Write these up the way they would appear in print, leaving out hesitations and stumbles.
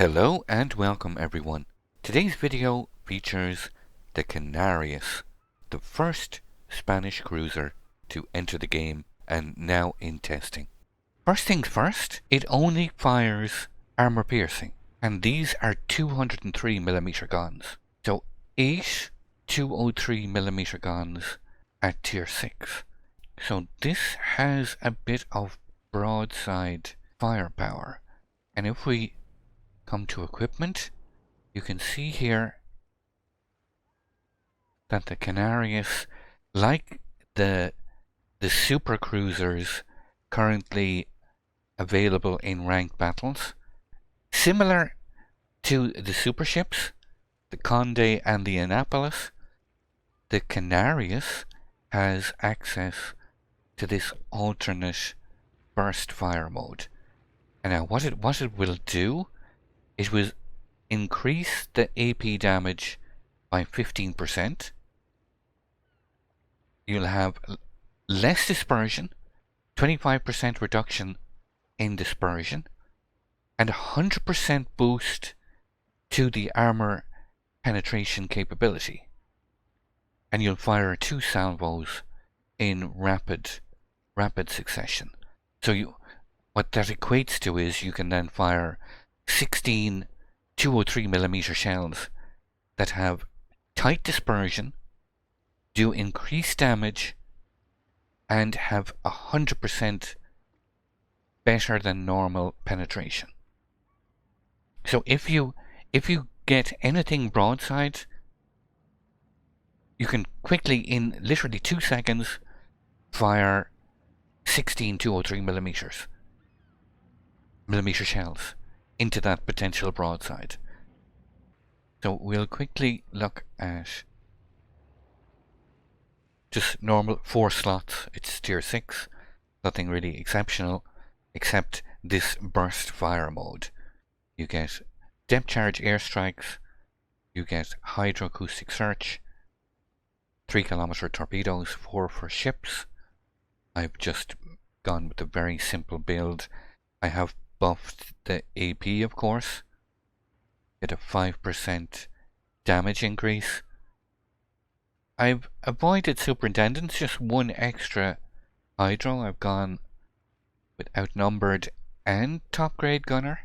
Hello and welcome everyone. Today's video features the Canarias, the first Spanish cruiser to enter the game and now in testing. First things first, it only fires armor piercing, and these are 203mm guns. So 8 203mm guns at tier 6. So this has a bit of broadside firepower, and if we come to equipment, you can see here that the Canarias, like the super cruisers currently available in ranked battles, similar to the superships, the Condé and the Annapolis, the Canarias has access to this alternate burst fire mode. And now what it will do, it will increase the AP damage by 15%. You'll have less dispersion, 25% reduction in dispersion, and 100% boost to the armor penetration capability. And you'll fire 2 salvos in rapid succession. So what that equates to is you can then fire 16 203mm shells that have tight dispersion, do increased damage, and have 100% better than normal penetration. So if you get anything broadside, you can quickly, in literally 2 seconds, fire 16 203mm shells into that potential broadside. So we'll quickly look at just normal 4 slots. It's tier 6, nothing really exceptional except this burst fire mode. You get depth charge airstrikes, you get Hydroacoustic Search, 3km torpedoes, 4 for ships. I've just gone with a very simple build. I have buffed the AP, of course. Get a 5% damage increase. I've avoided superintendents, just 1 extra hydro. I've gone with outnumbered and top grade gunner.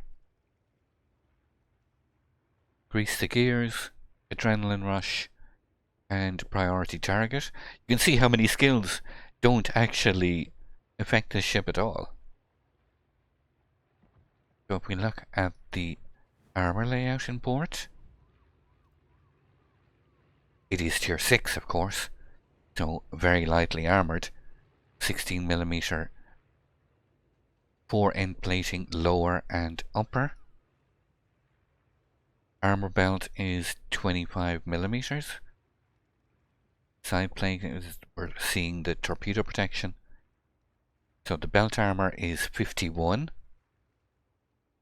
Grease the gears, adrenaline rush, and priority target. You can see how many skills don't actually affect this ship at all. So if we look at the armor layout in port, it is tier 6, of course, so very lightly armored. 16mm 4 end plating lower and upper. Armor belt is 25mm. Side plate, we're seeing the torpedo protection. So the belt armor is 51.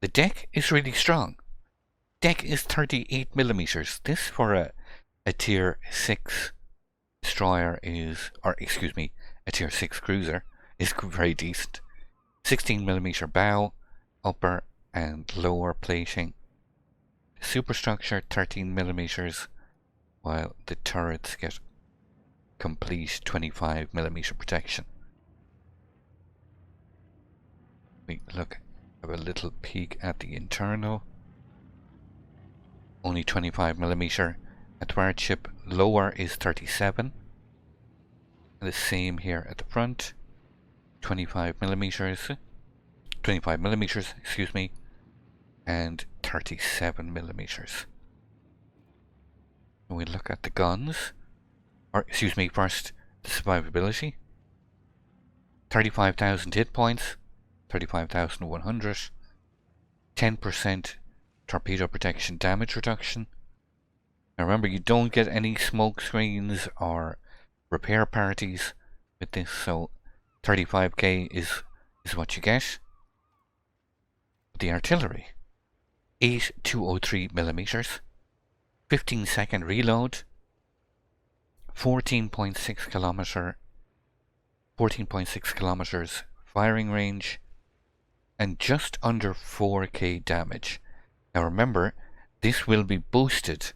The deck is really strong. Deck is 38mm. This for a tier 6 destroyer is, or excuse me, a tier 6 cruiser is very decent. 16mm bow, upper and lower plating. Superstructure 13mm, while the turrets get complete 25mm protection. We have a little peek at the internal. Only 25mm. At ship lower is 37. And the same here at the front. 25mm, excuse me, and 37mm. When we look at the guns, or excuse me, first the survivability. 35,000 hit points, 35,100, 10% torpedo protection damage reduction. Now remember, you don't get any smoke screens or repair parties with this, so 35k is what you get. The artillery, 8 203mm, 15-second reload, 14.6 kilometers firing range, and just under 4k damage. Now remember, this will be boosted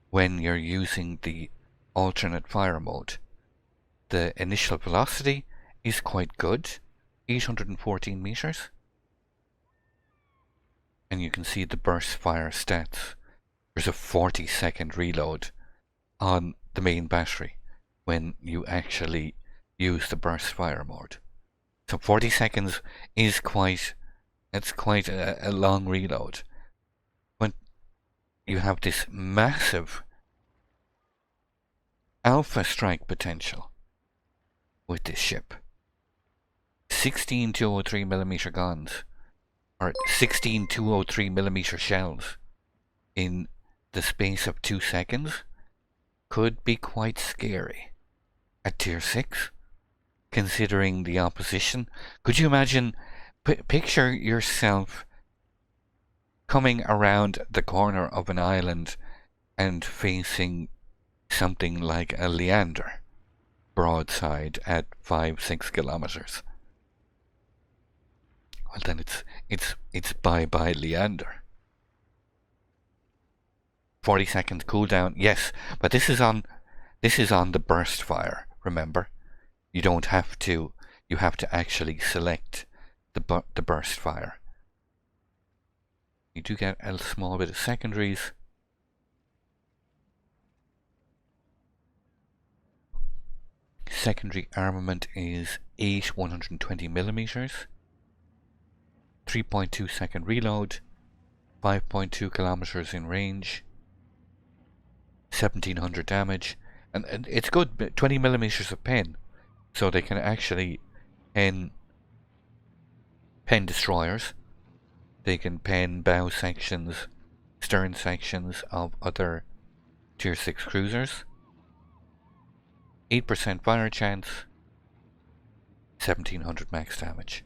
when you're using the alternate fire mode. The initial velocity is quite good, 814 meters. And you can see the burst fire stats. There's a 40-second reload on the main battery when you actually use the burst fire mode. So 40 seconds is quite a long reload. When you have this massive alpha strike potential with this ship. 16 203mm guns, or 16 203mm shells in the space of 2 seconds could be quite scary. At tier 6, considering the opposition, could you imagine, picture yourself coming around the corner of an island and facing something like a Leander broadside at 5-6 kilometers. Well, then it's bye-bye Leander. 40 second cooldown, yes, but this is on the burst fire, remember? You don't have to, you have to actually select the burst fire. You do get a small bit of secondaries. Secondary armament is 8 120mm, 3.2 second reload, 5.2 kilometers in range, 1700 damage, and it's good, 20mm of pen, so they can actually pen destroyers. They can pen bow sections, stern sections of other tier 6 cruisers. 8% fire chance, 1700 max damage.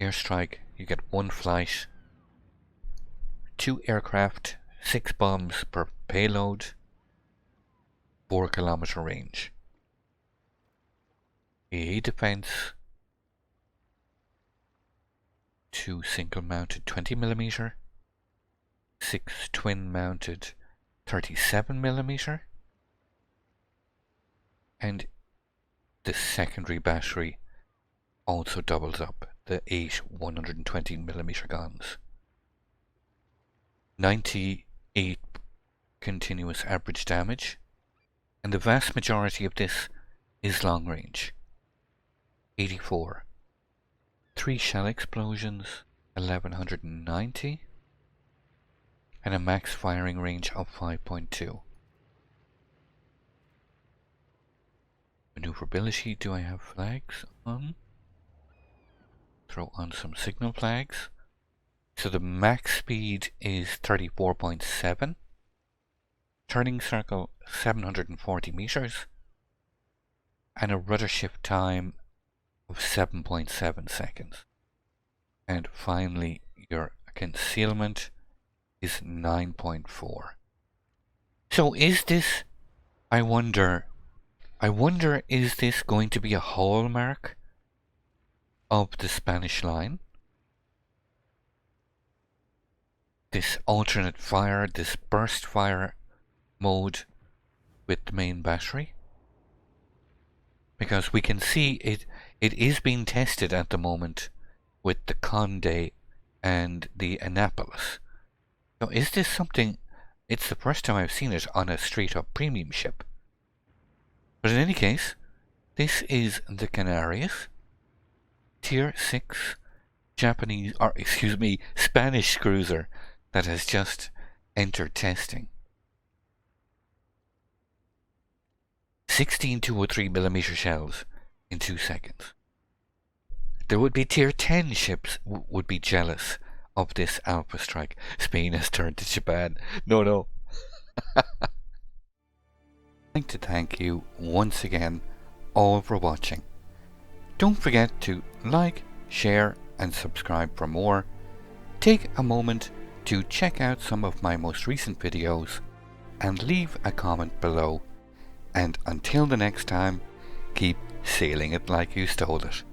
Airstrike, you get 1 flight, 2 aircraft, 6 bombs per payload, 4 kilometer range. AA defense, 2 single mounted 20mm, 6 twin mounted 37mm, and the secondary battery also doubles up the 8 120mm guns. 98 continuous average damage, and the vast majority of this is long range. 84. 3 shell explosions, 1190, and a max firing range of 5.2. Maneuverability, do I have flags on? Throw on some signal flags. So the max speed is 34.7. Turning circle 740 meters. And a rudder shift time of 7.7 seconds. And finally, your concealment is 9.4. So is this, I wonder, is this going to be a hallmark of the Spanish line? This alternate fire, this burst fire mode with the main battery? Because we can see it is being tested at the moment with the Condé and the Annapolis. So is this something, it's the first time I've seen it on a straight up premium ship. But in any case, this is the Canarias, tier 6 Spanish cruiser that has just entered testing. 16 203mm shells in 2 seconds. There would be tier 10 ships would be jealous of this alpha strike. Spain has turned to Japan. No. I'd like to thank you once again all for watching. Don't forget to like, share and subscribe for more. Take a moment to check out some of my most recent videos and leave a comment below. And until the next time, keep sailing it like you stole it.